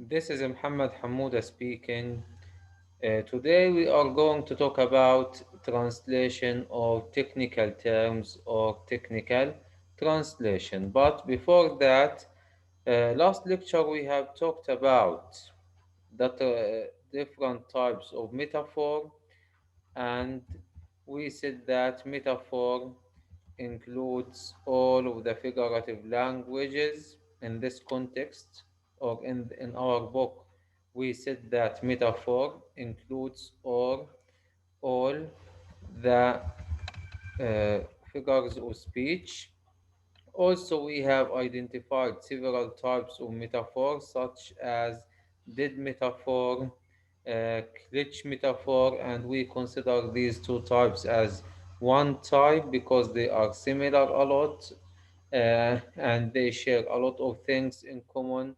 This is Muhammad حمودة speaking. Today we are going to talk about translation of technical terms or technical translation. But before that, last lecture we have talked about the different types of metaphor, and we said that metaphor includes all of the figurative languages in this context, or in our book we said that metaphor includes all the figures of speech. Also, we have identified several types of metaphors, such as dead metaphor, glitch metaphor, and we consider these two types as one type because they are similar a lot, and they share a lot of things in common.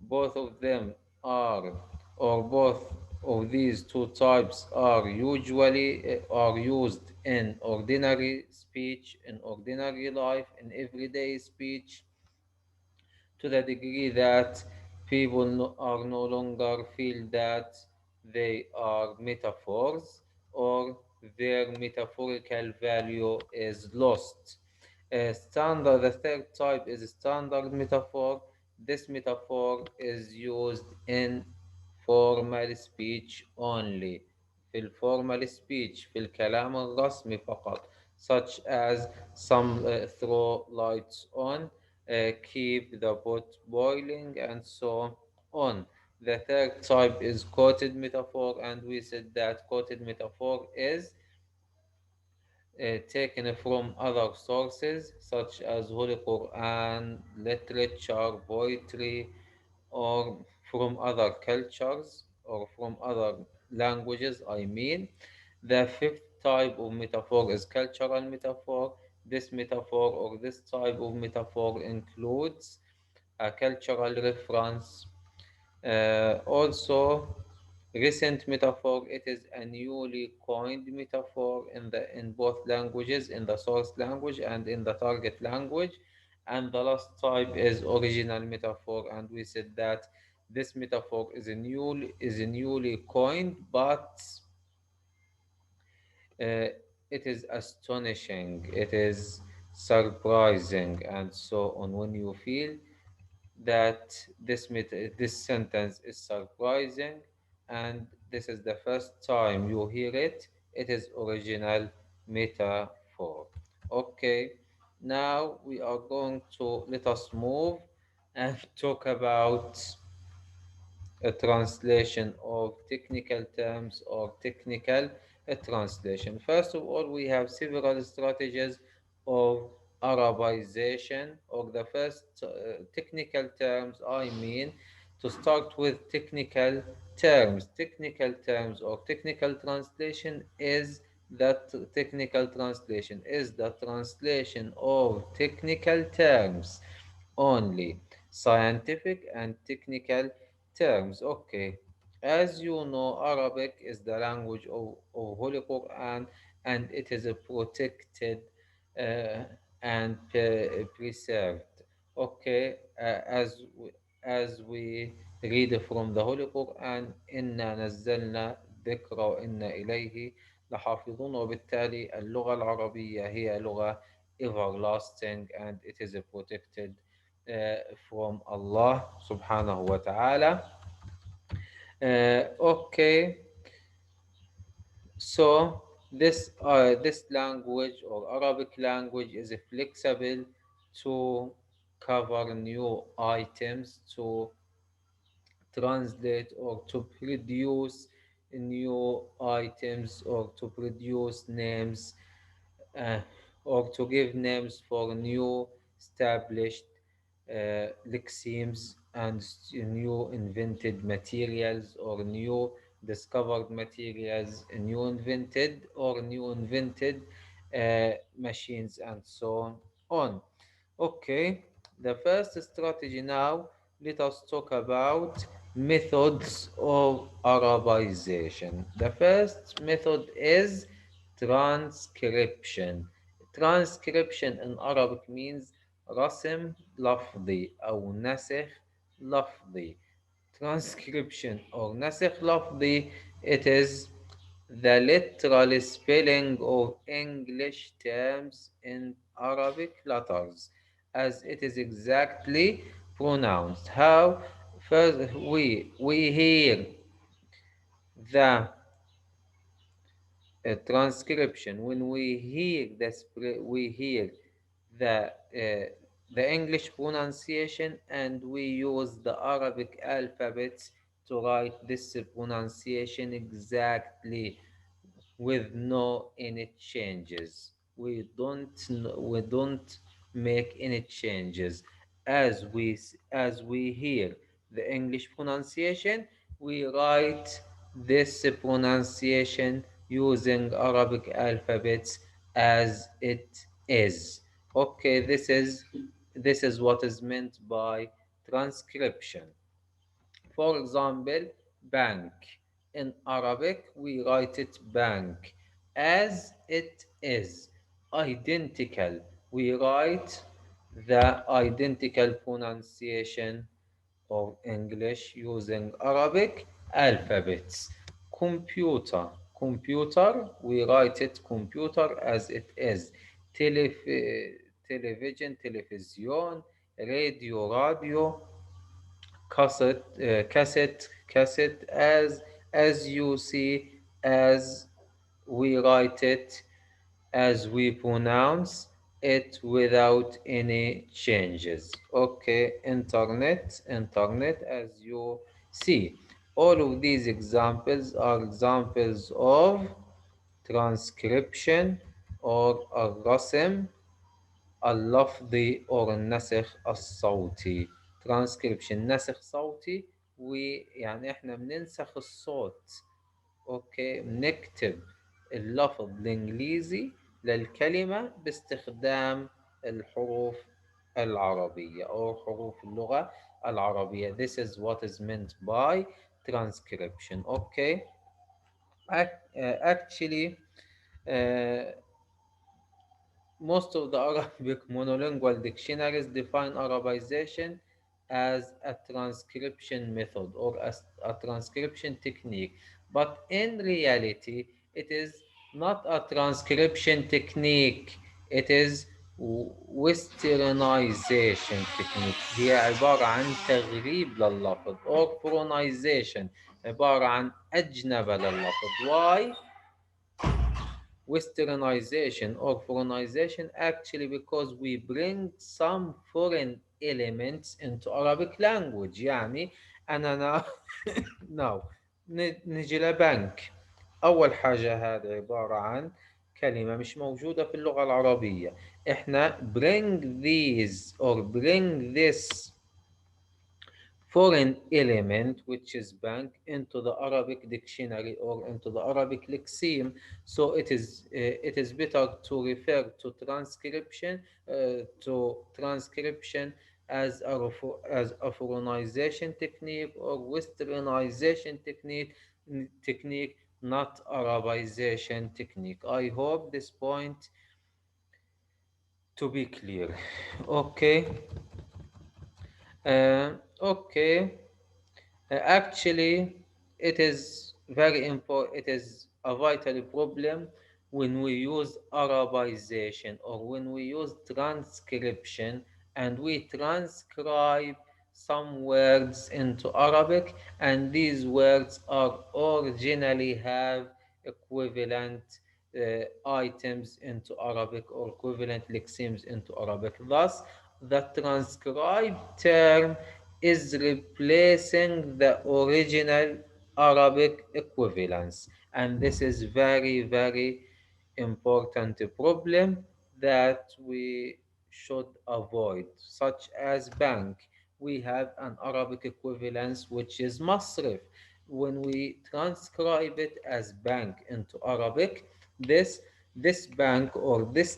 Both of them are, or both of these two types are usually are used in ordinary speech, in ordinary life, in everyday speech, to the degree that people are no longer feel that they are metaphors, or their metaphorical value is lost. The third type is standard metaphor. This metaphor is used in formal speech only. في الفورمال speech، في الكلام الرسمي فقط، such as some throw lights on, keep the pot boiling, and so on. The third type is quoted metaphor, and we said that quoted metaphor is taken from other sources such as Holy Quran, literature, poetry, or from other cultures or from other languages. I mean, the fifth type of metaphor is cultural metaphor. This metaphor or this type of metaphor includes a cultural reference. Also, recent metaphor, it is a newly coined metaphor in both languages, in the source language and in the target language. And the last type is original metaphor, and we said that this metaphor is a newly coined, but uh, it is astonishing, it is surprising, and so on. When you feel that this sentence is surprising and this is the first time you hear it, it is original metaphor. Okay, now we are going to let us move and talk about a translation of technical terms or technical translation. First of all, we have several strategies of Arabization, or the first technical terms, I mean, to start with technical terms. Technical terms or technical translation is the translation of technical terms only, scientific and technical terms. Okay, as you know, Arabic is the language of Holy Quran, and it is protected uh, and preserved. Okay, as we read from the Holy Quran, إنا نزلنا الذكر وإنا إليه لحافظون. وبالتالي اللغة العربية هي لغة everlasting, and it is protected from Allah subhanahu wa ta'ala. Okay, so this language or Arabic language is flexible to cover new items, to translate or to produce new items, or to produce names, uh, or to give names for new established lexemes and new invented materials, or new discovered materials, new invented machines, and so on. Okay, the first strategy now, let us talk about methods of Arabization. The first method is transcription. Transcription in Arabic means رسم لفظي أو نسخ لفظي. transcription or نسخ لفظي, it is the literal spelling of English terms in Arabic letters as it is exactly pronounced. How? First, we hear the transcription. When we hear the English pronunciation, and we use the Arabic alphabets to write this pronunciation exactly with no any changes. We don't make any changes as we hear the English pronunciation. We write this pronunciation using Arabic alphabets as it is. Okay, this is what is meant by transcription. For example, bank. In Arabic, we write it bank as it is. Identical. We write the identical pronunciation of English using Arabic alphabets. Computer. Computer, we write it computer as it is. Television, television, radio, cassette as you see, as we write it, as we pronounce it without any changes. Okay, internet as you see. All of these examples are examples of transcription or الرسم اللفظي or النسخ الصوتي. transcription نسخ صوتي، ويعني احنا بننسخ الصوت. اوكي، بنكتب اللفظ الانجليزي للكلمة باستخدام الحروف العربية أو حروف اللغة العربية. This is what is meant by transcription. Okay. Actually, uh, most of the Arabic monolingual dictionaries define Arabization as a transcription method or as a transcription technique, but in reality, it is not a transcription technique. It is westernization technique. هي عبارة عن تغريب لللفظ or foreignization، عبارة عن أجنبة لللفظ. Why westernization or foreignization? Actually, because we bring some foreign elements into Arabic language. يعني أنا now نجي لبنك. أول حاجة هذا عبارة عن كلمة مش موجودة في اللغة العربية. إحنا bring these or bring this foreign element, which is bank, into the Arabic dictionary or into the Arabic lexeme. So it is better to refer to transcription as a foreignization technique or westernization technique, not Arabization technique. I hope this point to be clear. Okay. Okay. Actually, it is very important. It is a vital problem when we use Arabization or when we use transcription and we transcribe some words into Arabic, and these words are originally have equivalent items into Arabic or equivalent lexemes into Arabic. Thus, the transcribed term is replacing the original Arabic equivalence. And this is very, very important problem that we should avoid, such as bank. We have an Arabic equivalence which is masrif. When we transcribe it as bank into Arabic, this this bank or this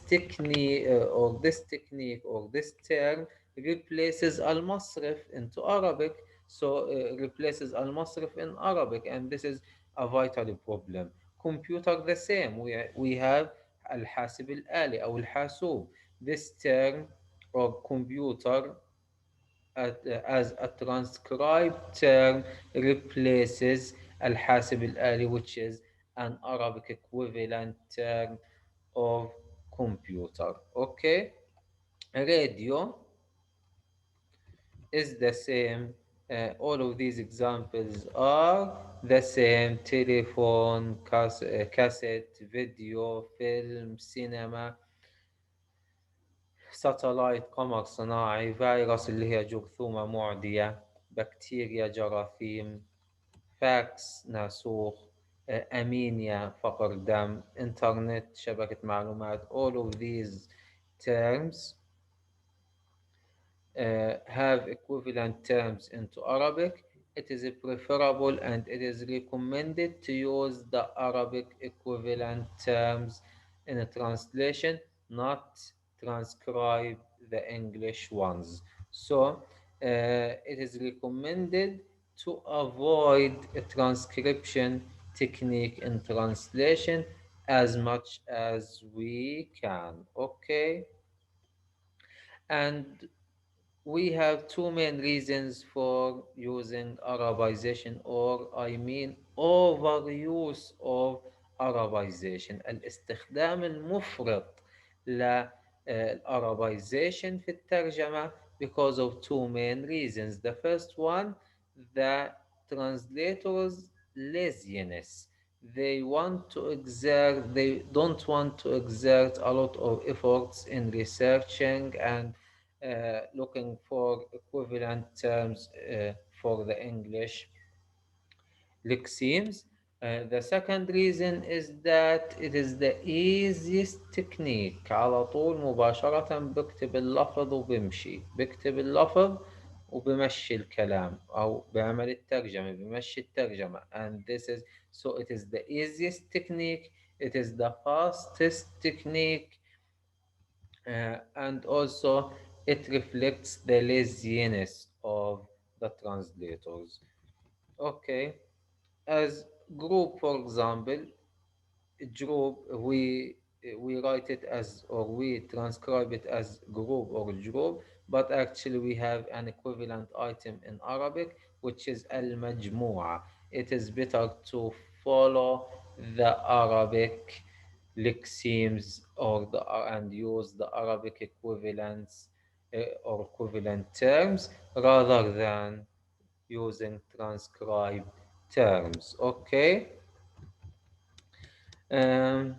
term replaces al-masrif into Arabic. So replaces al-masrif in Arabic, and this is a vital problem. Computer the same. We have al-hasib al-ali or al-hasub. This term or computer as a transcribed term replaces الحاسب الآلي, which is an Arabic equivalent term of computer. Okay, radio is the same. All of these examples are the same: telephone, cassette, video, film, cinema, satellite, قمر صناعي, فيروس اللي هي جرثومة معدية, بكتيريا, جراثيم, فاكس, ناسوخ, أمينيا, فقر دم, إنترنت, شبكة معلومات. All of these terms have equivalent terms into Arabic. It is preferable and it is recommended to use the Arabic equivalent terms in a translation, not transcribe the English ones. So it is recommended to avoid a transcription technique in translation as much as we can. Okay, and we have two main reasons for using Arabization, or I mean overuse of Arabization. الاستخدام المفرط للأرابيزيشن في الترجمة because of two main reasons. The first one, the translators' laziness. They don't want to exert a lot of efforts in researching and looking for equivalent terms for the English lexemes. The second reason is that it is the easiest technique. على طول مباشرة بكتب اللفظ وبمشي، بكتب اللفظ وبمشي الكلام، أو بعمل الترجمة بمشي الترجمة. And this is, so it is the easiest technique, it is the fastest technique, and also it reflects the laziness of the translators. Okay, as group, for example, group, we write it as, or we transcribe it as group or group, but actually we have an equivalent item in Arabic, which is al-majmu'a. It is better to follow the Arabic lexemes or and use the Arabic equivalents or equivalent terms rather than using transcribed terms. Okay. Um,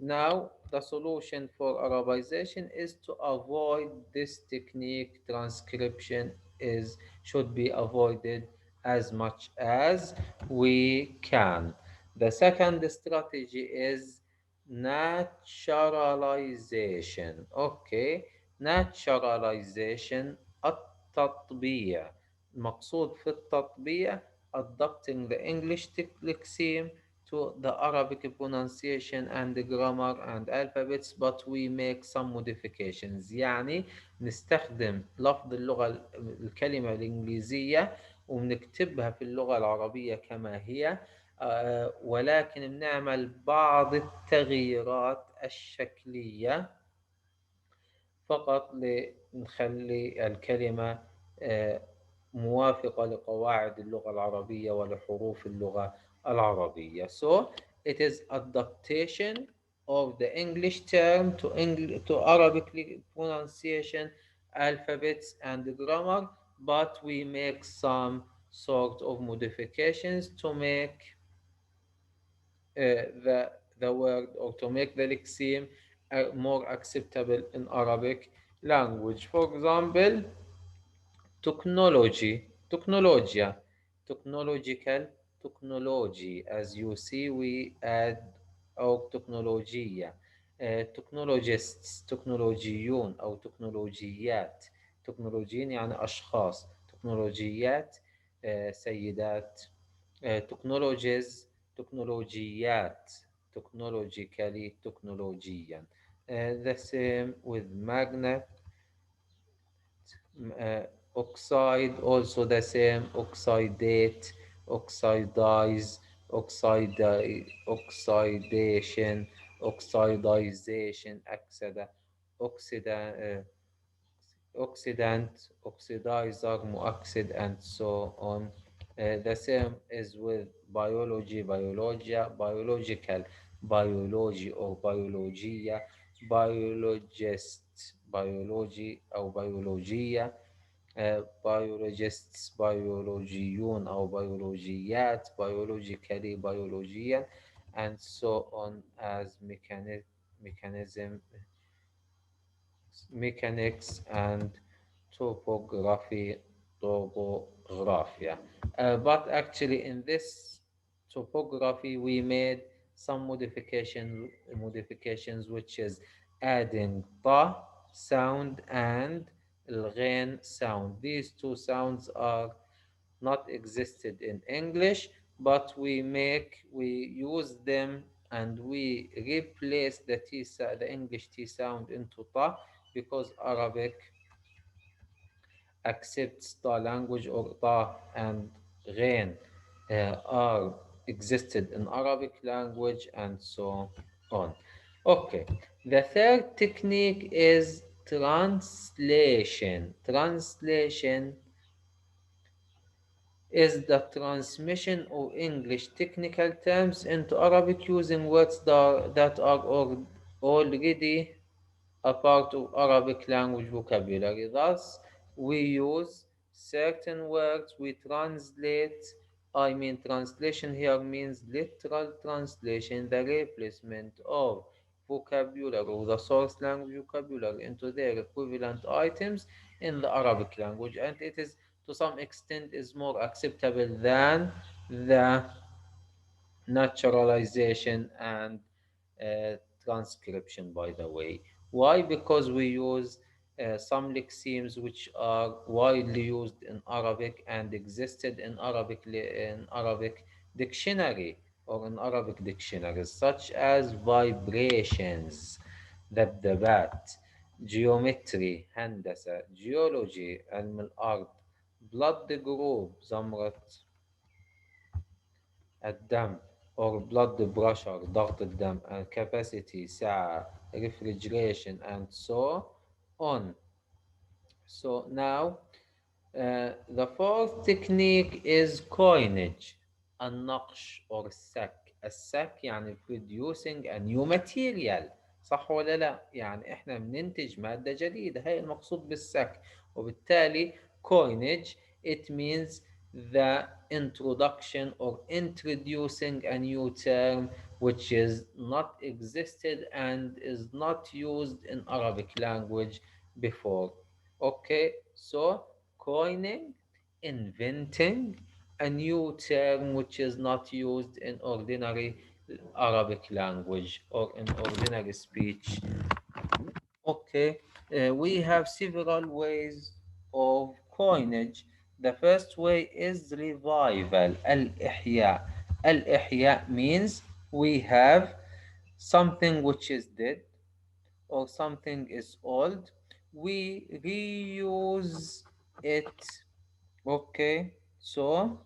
Now, the solution for Arabization is to avoid this technique. Transcription is should be avoided as much as we can. The second strategy is naturalization. Okay, naturalization, التطبيع. المقصود في التطبيع adopting the English lexeme to the Arabic pronunciation and the grammar and alphabets, but we make some modifications. يعني نستخدم لفظ اللغة الكلمة الإنجليزية وبنكتبها في اللغة العربية كما هي، ولكن بنعمل بعض التغييرات الشكلية فقط لنخلي الكلمة آه، موافقة لقواعد اللغة العربية ولحروف اللغة العربية. So it is adaptation of the English term to to Arabic pronunciation, alphabets and grammar, but we make some sort of modifications to make the word, or to make the lexeme more acceptable in Arabic language. For example, technology, technologia, technological, technology. As you see, we add أو تكنولوجيا. technologists, تكنولوجيون أو تكنولوجيات. تكنولوجيين يعني أشخاص، تكنولوجيات سيدات. technologies، تكنولوجيات، technologically، تكنولوجيا. The same with magnet, oxide, also the same: oxidate, oxidize, oxidation, oxidization, etc. Oxida, oxidant, oxidizer, muoxid, and so on. The same is with biology, biologia, biological, biology or biologia, biologist, biology أو بيولوجية، biologists، بيولوجيون أو بيولوجيات، biologically، بيولوجيا، and so on as mechanism, mechanics and topography, topographia. But actually in this topography we made some modifications which is adding ta sound and الغين sound. These two sounds are not existed in English, but we use them and we replace the English T sound into ta because Arabic accepts ta language or ta and ghain are existed in Arabic language and so on. Okay, the third technique is translation. Translation is the transmission of English technical terms into Arabic using words that are already a part of Arabic language vocabulary. Thus, we use certain words, we translate. I mean, translation here means literal translation, the replacement of vocabulary or the source language vocabulary into their equivalent items in the Arabic language, and it is to some extent is more acceptable than the naturalization and uh, transcription, by the way. Why? Because we use some lexemes which are widely used in Arabic and existed in Arabic dictionary or in Arabic dictionaries, such as vibrations, ذبذبات, geometry, هندسة, geology, علم الأرض, blood group, زمرة الدم or blood pressure ضغط الدم and capacity سعة refrigeration and so on. So now the fourth technique is coinage النقش or السك. السك يعني producing a new material، صح ولا لا؟ يعني احنا بننتج مادة جديدة، هي المقصود بالسك. وبالتالي coinage it means the introduction or introducing a new term which is not existed and is not used in Arabic language before. Okay, so coining, inventing a new term which is not used in ordinary Arabic language or in ordinary speech. Okay, we have several ways of coinage. The first way is revival, al-ihya. Al-ihya means we have something which is dead or something is old, we reuse it. Okay, so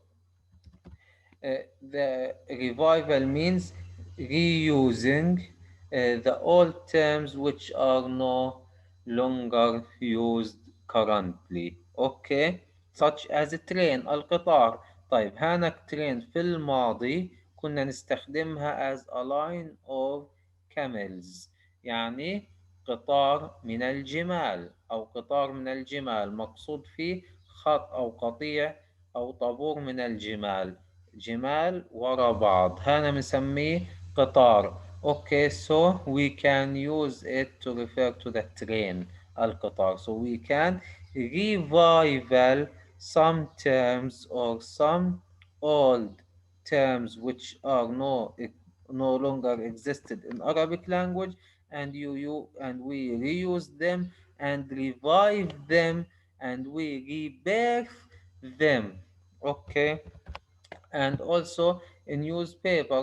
the revival means reusing the old terms which are no longer used currently. Okay, such as train القطار. طيب هانك train في الماضي كنا نستخدمها as a line of camels، يعني قطار من الجمال أو قطار من الجمال، مقصود فيه خط أو قطيع أو طابور من الجمال، جمال ورا بعض، هذا بنسميه قطار. Okay, so we can use it to refer to the train القطار. So we can revival some terms or some old terms which are no longer existed in Arabic language, and and we reuse them and revive them and we rebirth them. Okay, and also a newspaper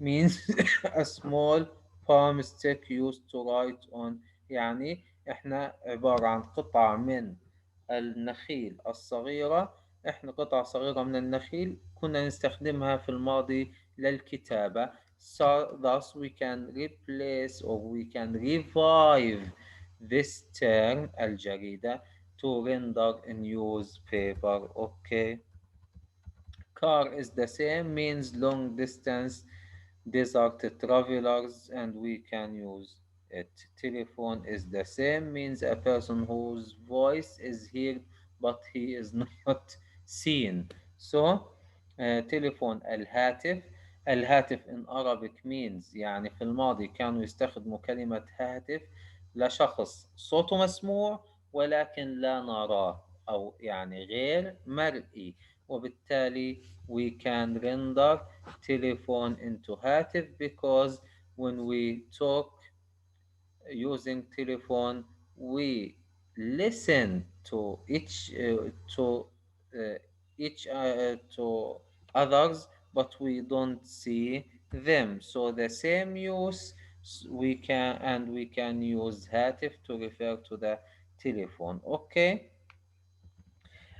means a small palm stick used to write on. يعني احنا عبارة عن قطع من النخيل الصغيرة، احنا قطع صغيرة من النخيل كنا نستخدمها في الماضي للكتابة. So thus we can replace or we can revive this term الجريدة to render a newspaper. Okay. Car is the same, means long distance desert travelers, and we can use it. Telephone is the same, means a person whose voice is heard but he is not seen. So تليفون الهاتف. الهاتف in Arabic means يعني في الماضي كانوا يستخدموا كلمة هاتف لشخص صوته مسموع ولكن لا نراه أو يعني غير مرئي، وبالتالي we can render telephone into هاتف because when we talk using telephone we listen to uh, to others but we don't see them, so the same use we can use هاتف to refer to the telephone. Okay.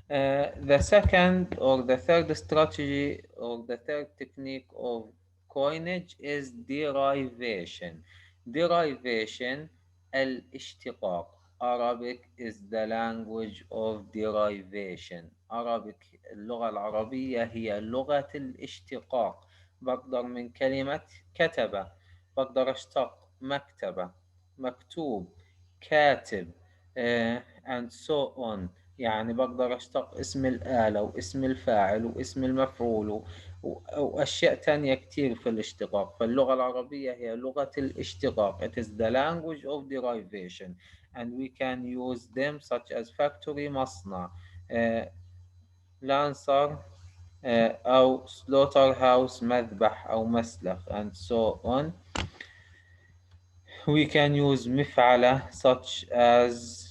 The second or the third strategy or the third technique of coinage is derivation. Derivation الاشتقاق. Arabic is the language of derivation. Arabic اللغة العربية هي لغة الاشتقاق. بقدر من كلمة كتب بقدر أشتق مكتبة، مكتوب، كاتب، and so on. يعني بقدر أشتق اسم الآلة واسم الفاعل واسم المفعول وأشياء تانية كتير في الاشتقاق. فاللغة العربية هي لغة الاشتقاق. It is the language of derivation and we can use them such as factory مصنع، لانسر، أو slaughter house مذبح أو مسلخ and so on. We can use مفعلة such as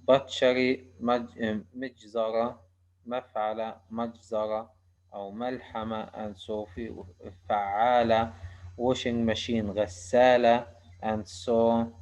بطشري، مجزرة، مفعلة، مجزرة أو ملحمة and so في فعالة washing machine غسالة and so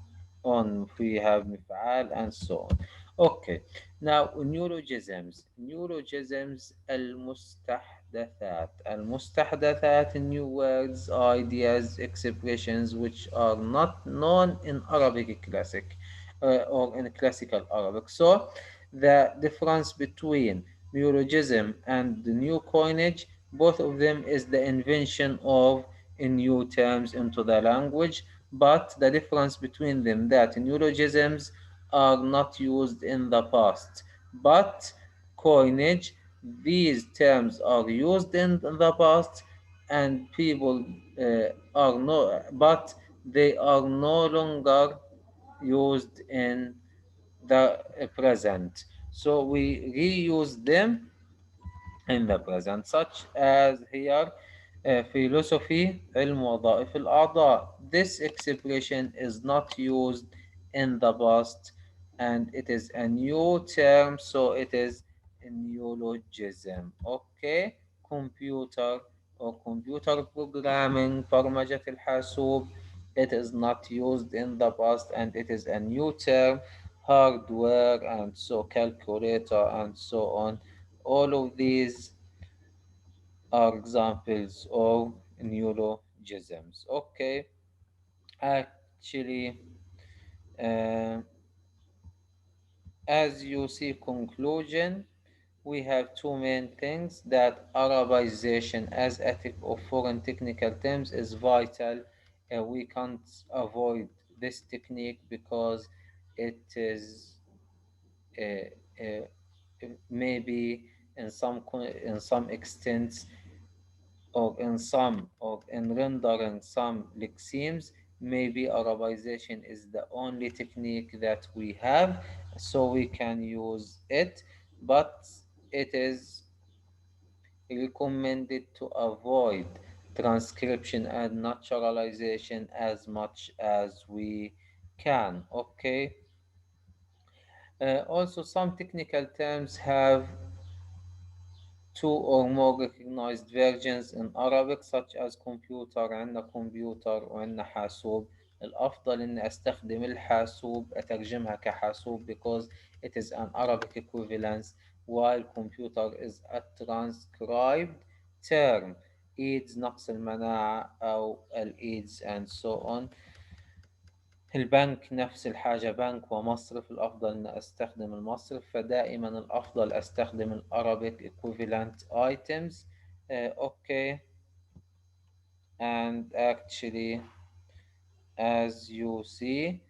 on. We have مفعال and so on. Okay. Now neologisms. Neologisms المستحدثات new words, ideas, expressions which are not known in Arabic classic or in classical Arabic. So the difference between neologism and the new coinage, both of them is the invention of new terms into the language, but the difference between them that neologisms are not used in the past, but coinage, these terms are used in the past and people are no, but they are no longer used in the present. So we reuse them in the present, such as here philosophy علم وظائف الأعضاء. This expression is not used in the past and it is a new term, so it is a neologism. Okay. Computer or computer programming برمجة الحاسوب, it is not used in the past and it is a new term. Hardware and so calculator and so on, all of these are examples of neologisms. Okay. Actually, uh, as you see, conclusion, we have two main things that Arabization as ethic of foreign technical terms is vital. We can't avoid this technique because it is uh, uh, maybe in some extent or in rendering some lexemes, maybe Arabization is the only technique that we have, so we can use it, but it is recommended to avoid transcription and naturalization as much as we can. Okay. Also, some technical terms have two or more recognized versions in Arabic such as computer. عندنا كمبيوتر وعندنا حاسوب. الأفضل إني أستخدم الحاسوب أترجمها كحاسوب because it is an Arabic equivalence, while computer is a transcribed term. AIDS نقص المناعة أو الإيدز and so on. البنك نفس الحاجة، بنك ومصرف، الأفضل أن أستخدم المصرف، فدائما الأفضل أستخدم ال Arabic equivalent items. Okay, and actually as you see,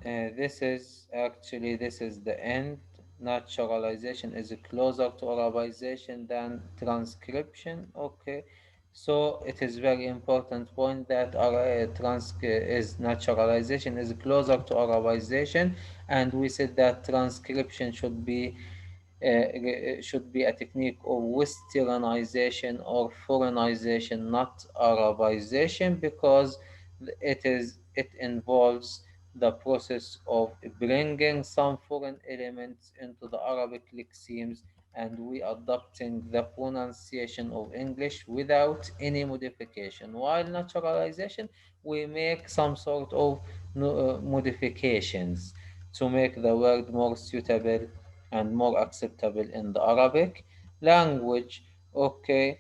this is the end. Naturalization is closer to Arabization than transcription. Okay, so it is very important point that is naturalization is closer to Arabization, and we said that transcription should be a technique of westernization or foreignization, not Arabization, because it involves the process of bringing some foreign elements into the Arabic lexemes, and we adopting the pronunciation of English without any modification. While naturalization, we make some sort of modifications to make the word more suitable and more acceptable in the Arabic language. Okay,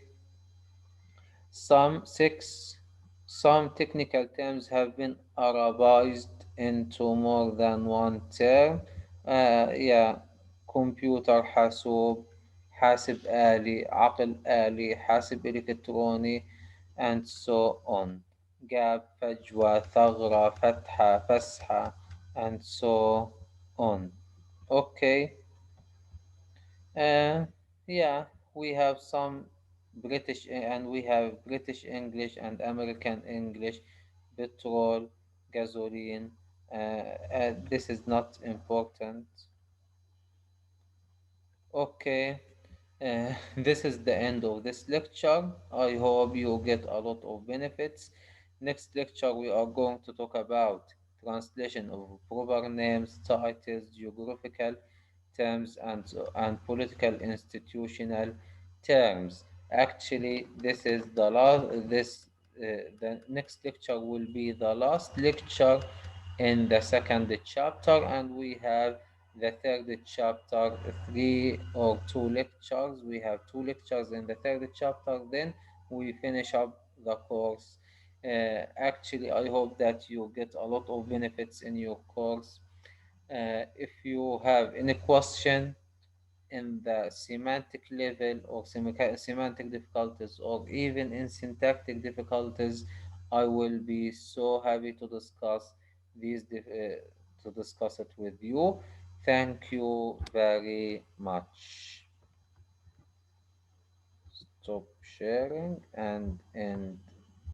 some six some technical terms have been Arabized into more than one term. Yeah, computer حاسوب, حاسب آلي, عقل آلي, حاسب إلكتروني, and so on. gap, فجوة, ثغرة, فتحة, فسحة, and so on. Okay. Uh, yeah, we have some we have British English and American English, petrol, gasoline. This is not important. Okay, this is the end of this lecture. I hope you get a lot of benefits. Next lecture, we are going to talk about translation of proper names, titles, geographical terms, and political institutional terms. Actually, this is the last. The next lecture will be the last lecture in the second chapter, and we have the third chapter, three or two lectures. We have two lectures in the third chapter, then we finish up the course. Actually, I hope that you get a lot of benefits in your course. If you have any question in the semantic level or semantic difficulties or even in syntactic difficulties, I will be so happy to discuss to discuss it with you. Thank you very much. Stop sharing and end.